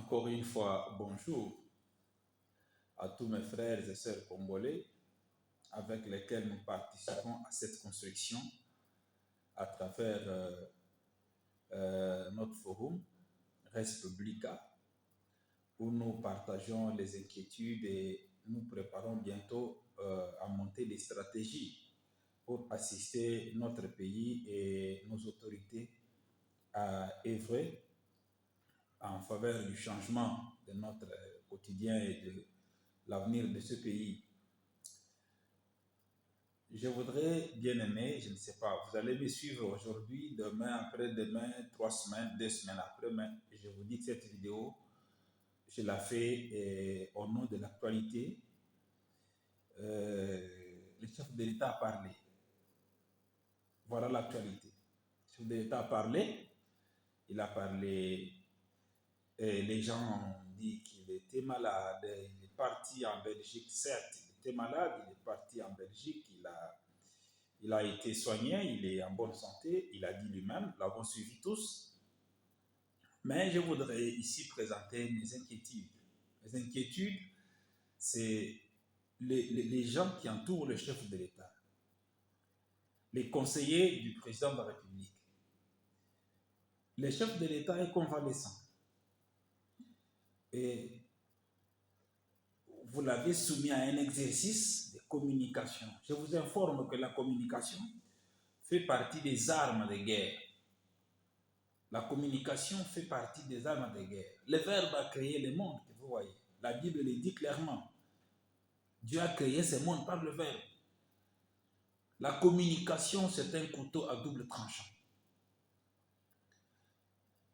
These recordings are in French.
Encore une fois, bonjour à tous mes frères et sœurs congolais avec lesquels nous participons à cette construction à travers notre forum Res Publica, où nous partageons les inquiétudes et nous préparons bientôt à monter des stratégies pour assister notre pays et nos autorités à œuvrer en faveur du changement de notre quotidien et de l'avenir de ce pays. Je voudrais, bien aimé, je ne sais pas, vous allez me suivre aujourd'hui, demain, après-demain, 3 semaines, 2 semaines après-demain. Je vous dis que cette vidéo, je la fais au nom de l'actualité. Le chef de l'État a parlé. Voilà l'actualité. Le chef de l'État a parlé. Il a parlé. Les gens ont dit qu'il était malade. Il est parti en Belgique, certes, il était malade. Il est parti en Belgique. Il a été soigné. Il est en bonne santé. Il a dit lui-même. Nous l'avons suivi tous. Mais je voudrais ici présenter mes inquiétudes. Mes inquiétudes, c'est les gens qui entourent le chef de l'État, les conseillers du président de la République. Le chef de l'État est convalescent. Et vous l'avez soumis à un exercice de communication. Je vous informe que la communication fait partie des armes de guerre. La communication fait partie des armes de guerre. Le Verbe a créé le monde, vous voyez. La Bible le dit clairement. Dieu a créé ce monde par le Verbe. La communication, c'est un couteau à double tranchant.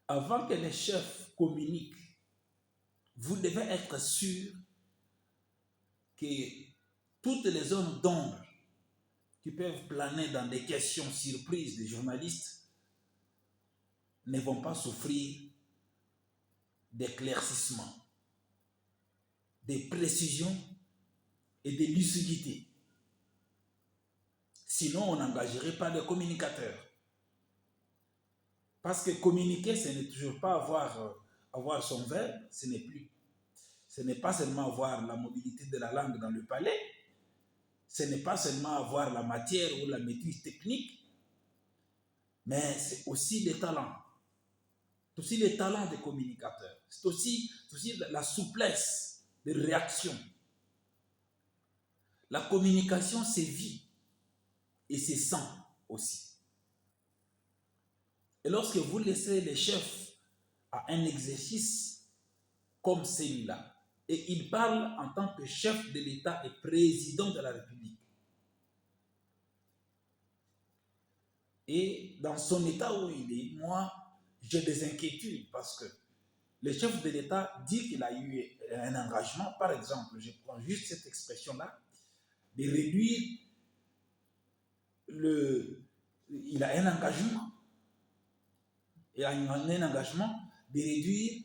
Avant que les chefs communiquent, vous devez être sûr que toutes les zones d'ombre qui peuvent planer dans des questions surprises des journalistes ne vont pas souffrir d'éclaircissement, de précision et de lucidité. Sinon, on n'engagerait pas de communicateurs. Parce que communiquer, ce n'est toujours pas avoir son verbe, ce n'est pas seulement avoir la mobilité de la langue dans le palais, ce n'est pas seulement avoir la matière ou la maîtrise technique, mais c'est aussi des talents. C'est aussi les talents des communicateurs. C'est aussi la souplesse de réaction. La communication, c'est vie et c'est sang aussi. Et lorsque vous laissez les chefs à un exercice comme celui-là, et il parle en tant que chef de l'État et président de la République, et dans son état où il est, moi, j'ai des inquiétudes parce que le chef de l'État dit qu'il a eu un engagement, par exemple, je prends juste cette expression-là, de réduire il a un engagement, il a un engagement de réduire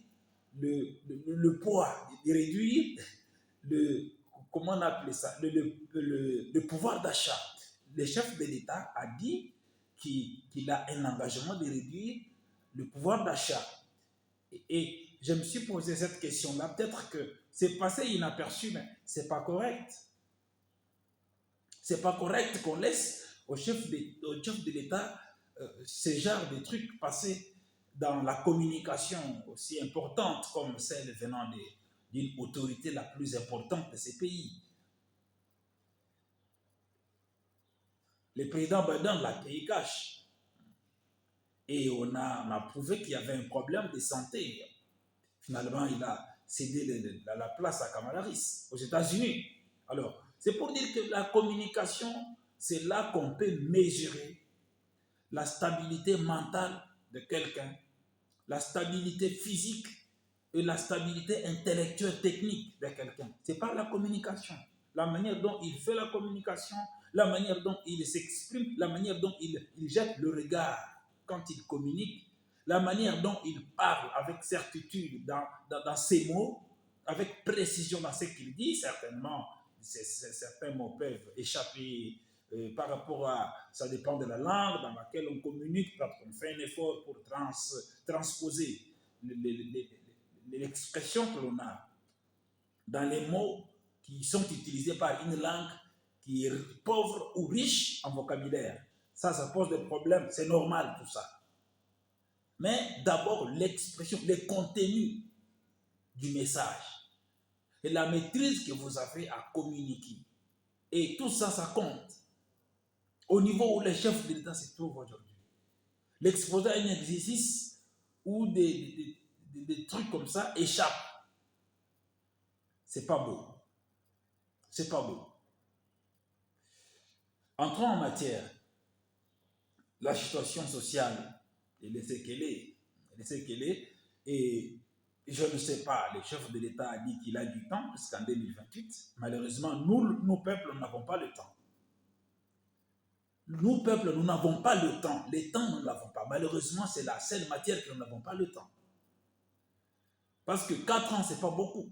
le poids, de réduire comment on appelle ça, le pouvoir d'achat. Le chef de l'État a dit qu'il a un engagement de réduire le pouvoir d'achat. Et je me suis posé cette question-là. Peut-être que c'est passé inaperçu, mais ce n'est pas correct. Ce n'est pas correct qu'on laisse au chef de l'État ce genre de trucs passer dans la communication aussi importante comme celle venant d'une autorité la plus importante de ces pays. Le président Biden l'a payé cash. Et on a prouvé qu'il y avait un problème de santé. Finalement, il a cédé la place à Kamala Harris aux États-Unis. Alors, c'est pour dire que la communication, c'est là qu'on peut mesurer la stabilité mentale de quelqu'un, la stabilité physique et la stabilité intellectuelle technique de quelqu'un. C'est par la communication. La manière dont il fait la communication, la manière dont il s'exprime, la manière dont il jette le regard quand il communique, la manière dont il parle avec certitude dans ses mots, avec précision dans ce qu'il dit. Certainement, certains mots peuvent échapper par rapport à, ça dépend de la langue dans laquelle on communique, quand on fait un effort pour transposer l'expression que l'on a dans les mots qui sont utilisés par une langue qui est pauvre ou riche en vocabulaire. Ça pose des problèmes, c'est normal tout ça. Mais d'abord, l'expression, le contenu du message et la maîtrise que vous avez à communiquer. Et tout ça, ça compte. Au niveau où les chefs de l'État se trouvent aujourd'hui. L'exposé à un exercice où des trucs comme ça échappent. C'est pas beau. C'est pas beau. Entrons en matière. La situation sociale, elle est ce qu'elle est. Elle est ce qu'elle est. Et je ne sais pas, le chef de l'État a dit qu'il a du temps, puisqu'en 2028, malheureusement, nous, peuples, nous n'avons pas le temps. Nous, peuples, nous n'avons pas le temps. Les temps, nous ne l'avons pas. Malheureusement, c'est la seule matière que nous n'avons pas le temps. Parce que 4 ans, ce n'est pas beaucoup.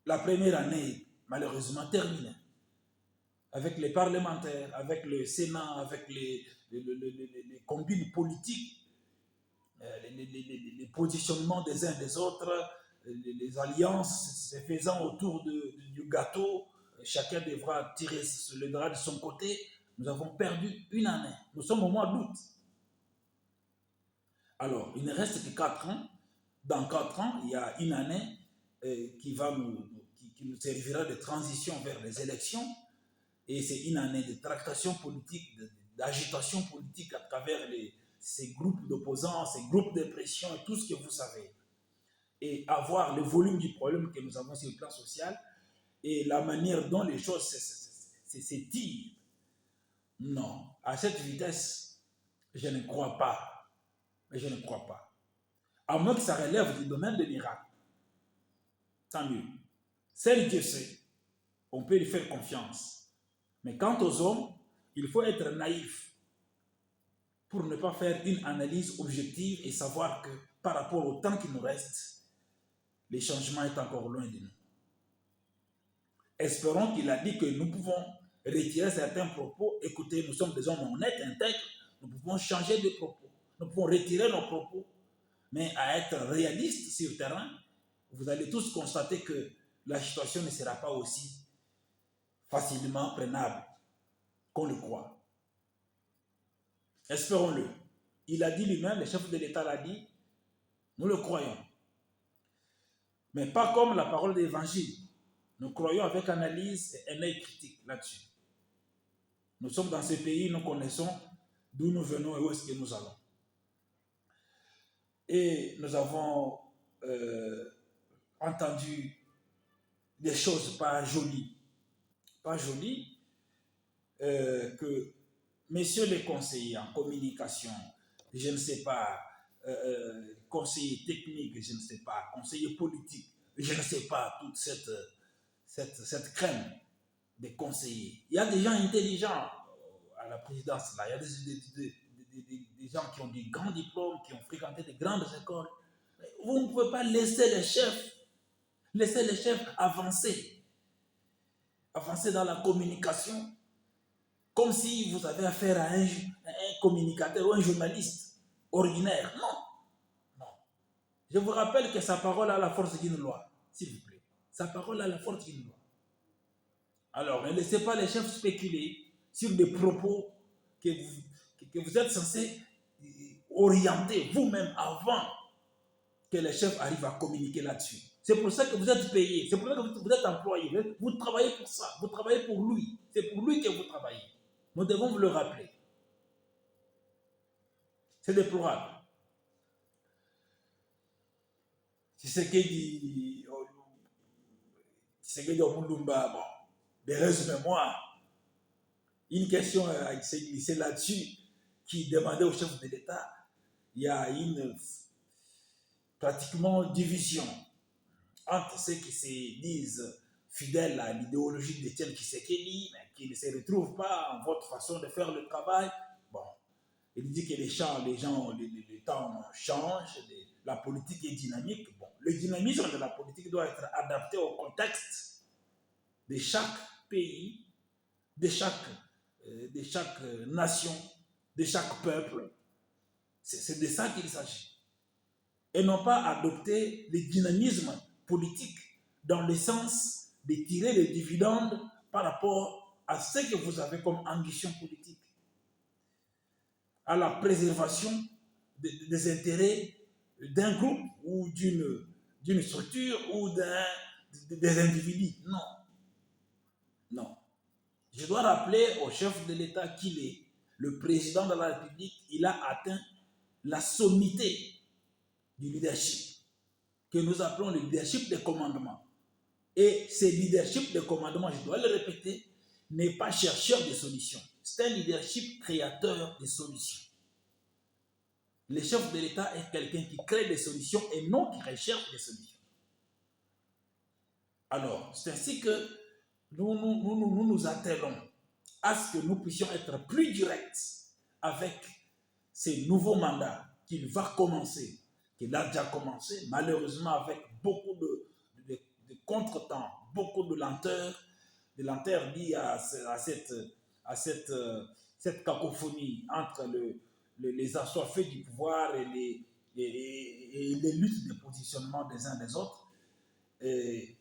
La première année, malheureusement, terminée. Avec les parlementaires, avec le Sénat, avec les combines politiques, les positionnements des uns des autres, les alliances se faisant autour du gâteau, chacun devra tirer le drap de son côté. Nous avons perdu une année. Nous sommes au mois d'août. Alors, il ne reste que 4 ans. Dans 4 ans, il y a une année qui nous servira de transition vers les élections. Et c'est une année de tractation politique, d'agitation politique à travers ces groupes d'opposants, ces groupes de pression et tout ce que vous savez. Et avoir le volume du problème que nous avons sur le plan social et la manière dont les choses s'étirent. Non, à cette vitesse, je ne crois pas. Mais je ne crois pas. À moins que ça relève du domaine des miracles. Tant mieux. Seul Dieu sait. On peut lui faire confiance. Mais quant aux hommes, il faut être naïf pour ne pas faire une analyse objective et savoir que par rapport au temps qui nous reste, le changement est encore loin de nous. Espérons qu'il a dit que nous pouvons retirer certains propos. Écoutez, nous sommes des hommes honnêtes, intègres, nous pouvons changer de propos. Nous pouvons retirer nos propos. Mais à être réaliste sur le terrain, vous allez tous constater que la situation ne sera pas aussi facilement prenable qu'on le croit. Espérons-le. Il a dit lui-même, le chef de l'État l'a dit, nous le croyons. Mais pas comme la parole de l'Évangile. Nous croyons avec analyse et un œil critique là-dessus. Nous sommes dans ce pays, nous connaissons d'où nous venons et où est-ce que nous allons. Et nous avons entendu des choses pas jolies. Pas jolies, que messieurs les conseillers en communication, je ne sais pas, conseillers techniques, je ne sais pas, conseillers politiques, je ne sais pas, toute cette crème des conseillers. Il y a des gens intelligents à la présidence, là. Il y a des gens qui ont des grands diplômes, qui ont fréquenté de grandes écoles. Vous ne pouvez pas laisser les chefs avancer dans la communication, comme si vous avez affaire à un communicateur ou un journaliste ordinaire. Non. Je vous rappelle que sa parole a la force d'une loi, s'il vous plaît. Sa parole a la force d'une loi. Alors, ne laissez pas les chefs spéculer sur des propos que vous êtes censés orienter vous-même avant que les chefs arrivent à communiquer là-dessus. C'est pour ça que vous êtes payé, c'est pour ça que vous êtes employé. Vous travaillez pour ça, vous travaillez pour lui. C'est pour lui que vous travaillez. Nous devons vous le rappeler. C'est déplorable. C'est ce que dit Omulumba. Bon, des résumés-moi. Une question s'est glissée là-dessus qui demandait au chef de l'État. Il y a une pratiquement division entre ceux qui se disent fidèles à l'idéologie d'Étienne Tshisekedi, mais qui ne se retrouvent pas en votre façon de faire le travail. Bon, il dit que le temps change, la politique est dynamique. Bon, le dynamisme de la politique doit être adapté au contexte de chaque pays, de chaque nation, de chaque peuple. C'est de ça qu'il s'agit. et non pas adopter le dynamisme politique dans le sens de tirer les dividendes par rapport à ce que vous avez comme ambition politique, à la préservation des intérêts d'un groupe ou d'une structure ou des individus. Non, non. Je dois rappeler au chef de l'État qu'il est le président de la République. Il a atteint la sommité du leadership, que nous appelons le leadership des commandements. Et ce leadership de commandement, je dois le répéter, n'est pas chercheur de solutions. C'est un leadership créateur de solutions. Le chef de l'État est quelqu'un qui crée des solutions et non qui recherche des solutions. Alors, c'est ainsi que nous attelons à ce que nous puissions être plus directs avec ces nouveaux mandats qu'il va commencer, qu'il a déjà commencé, malheureusement avec beaucoup de contretemps, beaucoup de lenteur liée à cette cacophonie entre les assoiffés du pouvoir et les luttes de positionnement des uns des autres, et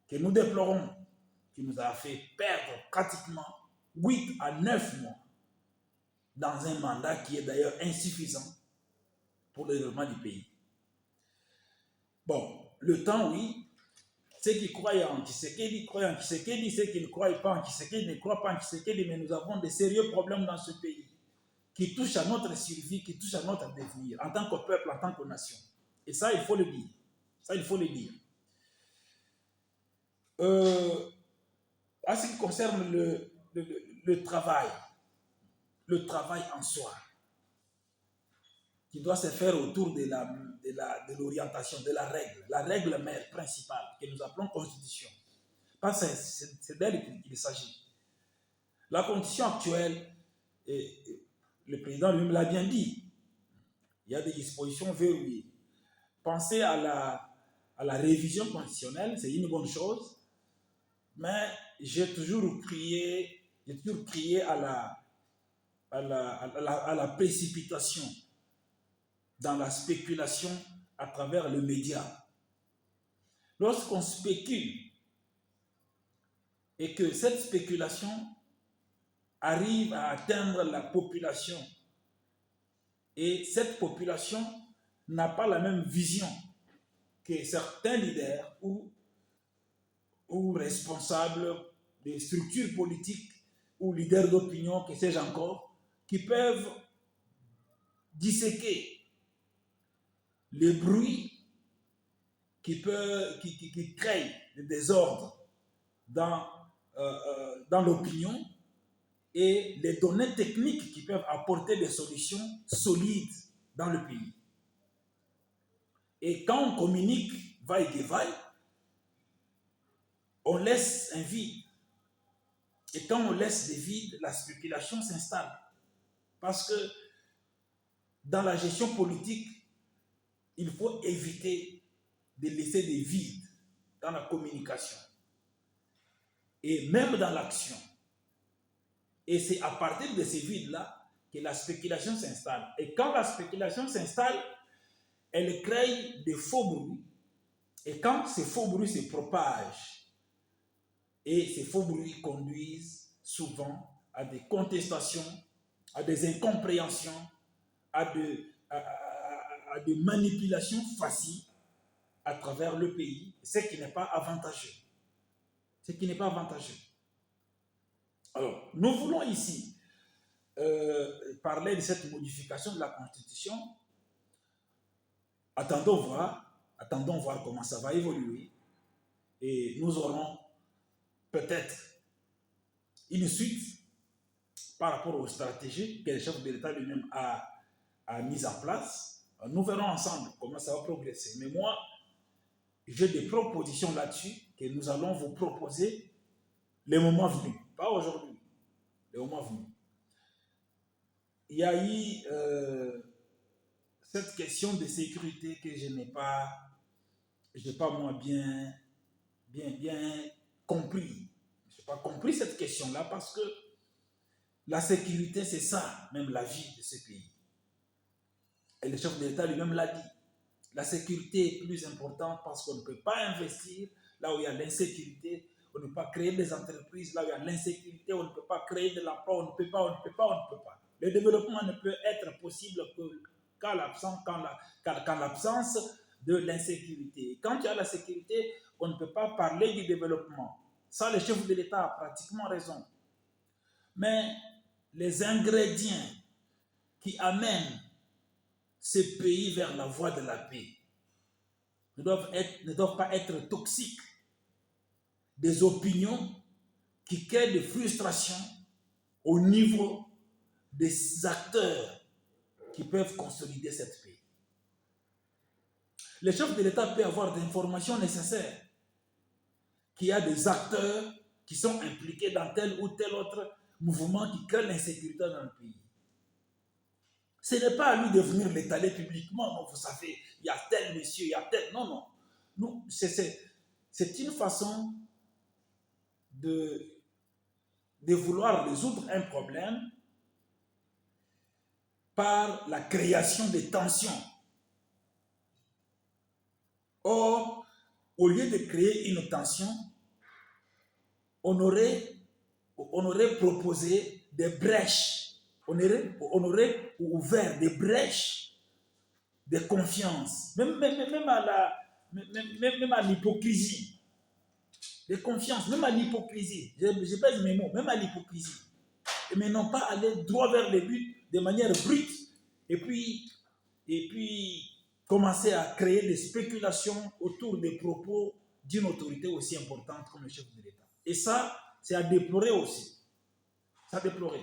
que nous déplorons, qui nous a fait perdre pratiquement 8 à 9 mois dans un mandat qui est d'ailleurs insuffisant pour le développement du pays. Bon, le temps, oui. Ceux qui croient en Tshisekedi croient en Tshisekedi, ceux qui ne croient pas en Tshisekedi ne croient pas en Tshisekedi, mais nous avons de sérieux problèmes dans ce pays qui touchent à notre survie, qui touchent à notre devenir, en tant que peuple, en tant que nation. Et ça, il faut le dire. Ça, il faut le dire. À ce qui concerne le travail en soi, qui doit se faire autour de l'orientation, de la règle mère principale que nous appelons constitution. Parce que c'est d'elle qu'il s'agit. La constitution actuelle, le président lui-même l'a bien dit, il y a des dispositions verrouillées. Penser à la révision constitutionnelle, c'est une bonne chose, mais j'ai toujours crié à la précipitation dans la spéculation à travers le média. Lorsqu'on spécule et que cette spéculation arrive à atteindre la population et cette population n'a pas la même vision que certains leaders ou responsables des structures politiques ou leaders d'opinion, que sais-je encore, qui peuvent disséquer le bruit qui crée le désordre dans l'opinion et les données techniques qui peuvent apporter des solutions solides dans le pays. Et quand on communique vaille-que-vaille, on laisse un vide. Et quand on laisse des vides, la spéculation s'installe. Parce que dans la gestion politique, il faut éviter de laisser des vides dans la communication et même dans l'action. Et c'est à partir de ces vides-là que la spéculation s'installe. Et quand la spéculation s'installe, elle crée des faux bruits. Et quand ces faux bruits se propagent, et ces faux bruits conduisent souvent à des contestations, à des incompréhensions, à des manipulations faciles à travers le pays, ce qui n'est pas avantageux. Ce qui n'est pas avantageux. Alors, nous voulons ici parler de cette modification de la Constitution. Attendons voir comment ça va évoluer. Et nous aurons peut-être une suite par rapport aux stratégies que le chef de l'État lui-même a mises en place. Nous verrons ensemble comment ça va progresser. Mais moi, j'ai des propositions là-dessus que nous allons vous proposer les moments venus. Pas aujourd'hui, les moments venus. Il y a eu cette question de sécurité que je n'ai pas moi bien compris. Je n'ai pas compris cette question-là parce que la sécurité, c'est ça, même la vie de ce pays. Et le chef de l'État lui-même l'a dit. La sécurité est plus importante parce qu'on ne peut pas investir là où il y a l'insécurité. On ne peut pas créer des entreprises là où il y a l'insécurité. On ne peut pas créer de l'emploi. On ne peut pas, on ne peut pas, on ne peut pas. Le développement ne peut être possible qu'en l'absence de l'insécurité. Quand il y a la sécurité, on ne peut pas parler du développement. Ça, le chef de l'État a pratiquement raison. Mais les ingrédients qui amènent ce pays vers la voie de la paix ne doivent pas être toxiques. Des opinions qui créent des frustrations au niveau des acteurs qui peuvent consolider cette paix. Le chef de l'État peut avoir des informations nécessaires, qu'il y a des acteurs qui sont impliqués dans tel ou tel autre mouvement qui crée l'insécurité dans le pays. Ce n'est pas à lui de venir l'étaler publiquement. Non, vous savez, il y a tel monsieur, il y a tel... Non, non. Non, c'est une façon de vouloir résoudre un problème par la création de tensions. Or, au lieu de créer une tension, on aurait proposé des brèches, on aurait ouvert des brèches de confiance, même à l'hypocrisie, de confiance, même à l'hypocrisie, je pèse mes mots, même à l'hypocrisie, mais non pas aller droit vers le but de manière brute, et puis commencer à créer des spéculations autour des propos d'une autorité aussi importante comme le chef de l'État. Et ça, c'est à déplorer aussi. C'est à déplorer.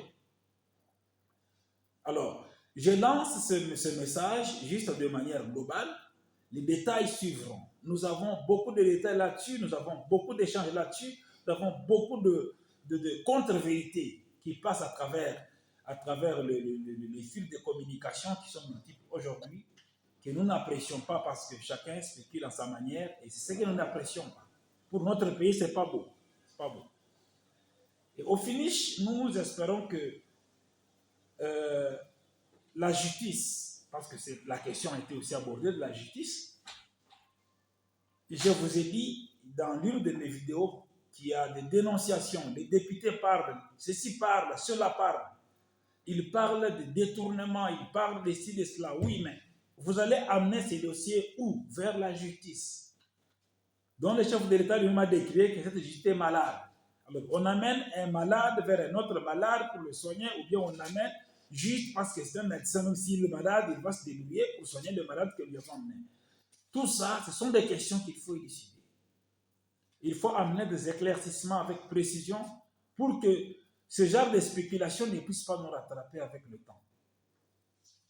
Alors, je lance ce message juste de manière globale. Les détails suivront. Nous avons beaucoup de détails là-dessus, nous avons beaucoup d'échanges là-dessus, nous avons beaucoup de contre-vérités qui passent à travers les fils de communication qui sont multiples aujourd'hui, que nous n'apprécions pas parce que chacun spécule à sa manière, et c'est ce que nous n'apprécions pas. Pour notre pays, ce n'est pas beau. C'est pas beau. Et au finish, nous espérons que la justice, parce que la question a été aussi abordée de la justice, je vous ai dit dans l'une de mes vidéos qu'il y a des dénonciations, les députés parlent, ceci parle, cela parle, ils parlent de détournement, ils parlent de ci, de cela, oui, mais vous allez amener ces dossiers où? Vers la justice. Donc le chef de l'État lui m'a décrit que cette justice est malade. Alors on amène un malade vers un autre malade pour le soigner, ou bien on amène juste parce que c'est un médecin, même s'il est malade, il va se débrouiller pour soigner le malade que lui a emmené. Tout ça, ce sont des questions qu'il faut élucider. Il faut amener des éclaircissements avec précision pour que ce genre de spéculation ne puisse pas nous rattraper avec le temps.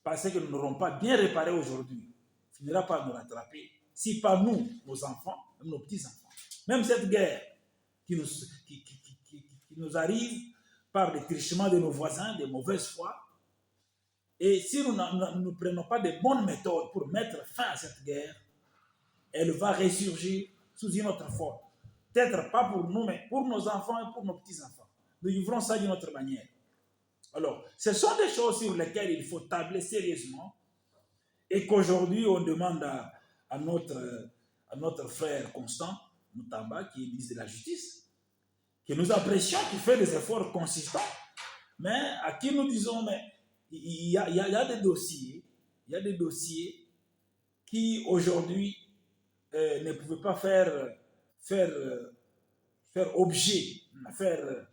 Parce que nous n'aurons pas bien réparé aujourd'hui, finira par nous rattraper, si pas nous, nos enfants, nos petits-enfants. Même cette guerre qui nous arrive par le trichement de nos voisins, de mauvaise foi, et si nous ne prenons pas de bonnes méthodes pour mettre fin à cette guerre, elle va ressurgir sous une autre forme. Peut-être pas pour nous, mais pour nos enfants et pour nos petits-enfants. Nous vivrons ça d'une autre manière. Alors, ce sont des choses sur lesquelles il faut tabler sérieusement et qu'aujourd'hui, on demande à notre frère Constant Moutamba, qui est ministre de la Justice, que nous apprécions, qui fait des efforts consistants, mais à qui nous disons, mais il y a des dossiers qui aujourd'hui ne pouvaient pas faire objet, faire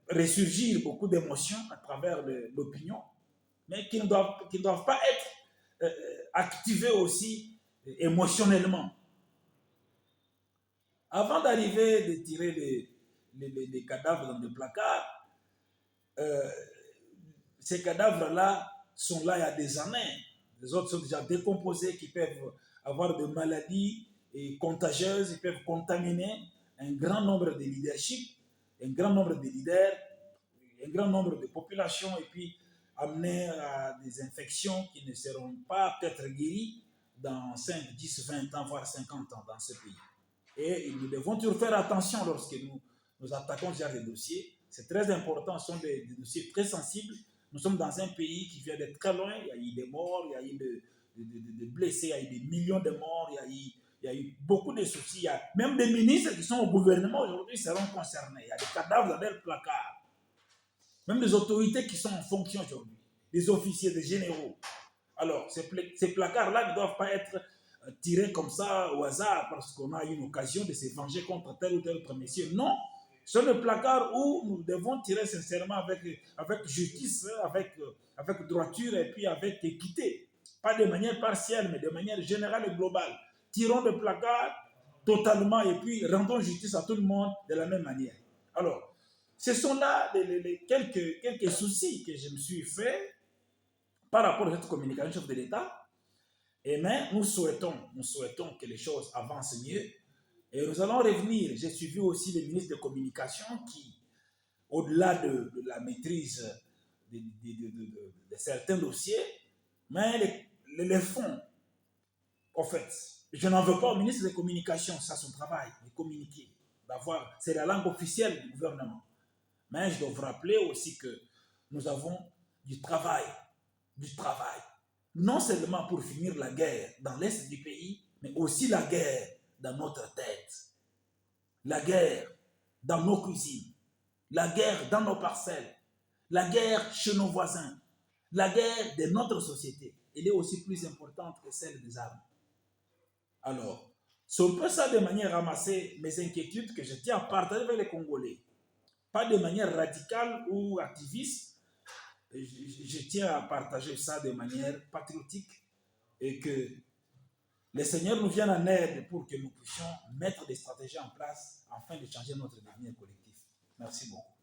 ressurgir beaucoup d'émotions à travers l'opinion, mais qui ne doivent pas être activés aussi émotionnellement. Avant d'arriver, de tirer les cadavres dans des placards, ces cadavres-là sont là il y a des années. Les autres sont déjà décomposés, qui peuvent avoir des maladies contagieuses, ils peuvent contaminer un grand nombre de leadership, un grand nombre de leaders, un grand nombre de populations, et puis amener à des infections qui ne seront pas peut-être guéries dans 5, 10, 20 ans, voire 50 ans dans ce pays. Et nous devons toujours faire attention lorsque nous attaquons ce genre de dossiers. C'est très important, ce sont des dossiers très sensibles. Nous sommes dans un pays qui vient d'être très loin, il y a eu des morts, il y a eu de blessés, il y a eu des millions de morts, il y a eu beaucoup de soucis. Il y a même des ministres qui sont au gouvernement aujourd'hui seront concernés. Il y a des cadavres dans leurs placards. Même les autorités qui sont en fonction aujourd'hui, des officiers, des généraux. Alors, ces placards-là ne doivent pas être tirés comme ça au hasard parce qu'on a eu une occasion de se venger contre tel ou tel autre monsieur. Non, c'est le placard où nous devons tirer sincèrement avec justice, avec droiture et puis avec équité. Pas de manière partielle, mais de manière générale et globale. Tirons le placard totalement et puis rendons justice à tout le monde de la même manière. Alors, ce sont là quelques soucis que je me suis fait par rapport à cette communication chef de l'État. Et mais nous souhaitons que les choses avancent mieux. Et nous allons revenir. J'ai suivi aussi le ministre de Communication qui, au-delà de la maîtrise de certains dossiers, mais les fonds, en fait, je n'en veux pas au ministre de Communication, c'est son travail, de communiquer, c'est la langue officielle du gouvernement. Mais je dois vous rappeler aussi que nous avons du travail, non seulement pour finir la guerre dans l'est du pays, mais aussi la guerre dans notre tête, la guerre dans nos cuisines, la guerre dans nos parcelles, la guerre chez nos voisins, la guerre de notre société. Elle est aussi plus importante que celle des armes. Alors, c'est un peu ça de manière à ramasser mes inquiétudes que je tiens à partager avec les Congolais. Pas de manière radicale ou activiste, je tiens à partager ça de manière patriotique et que le Seigneur nous vienne en aide pour que nous puissions mettre des stratégies en place afin de changer notre devenir collectif. Merci beaucoup.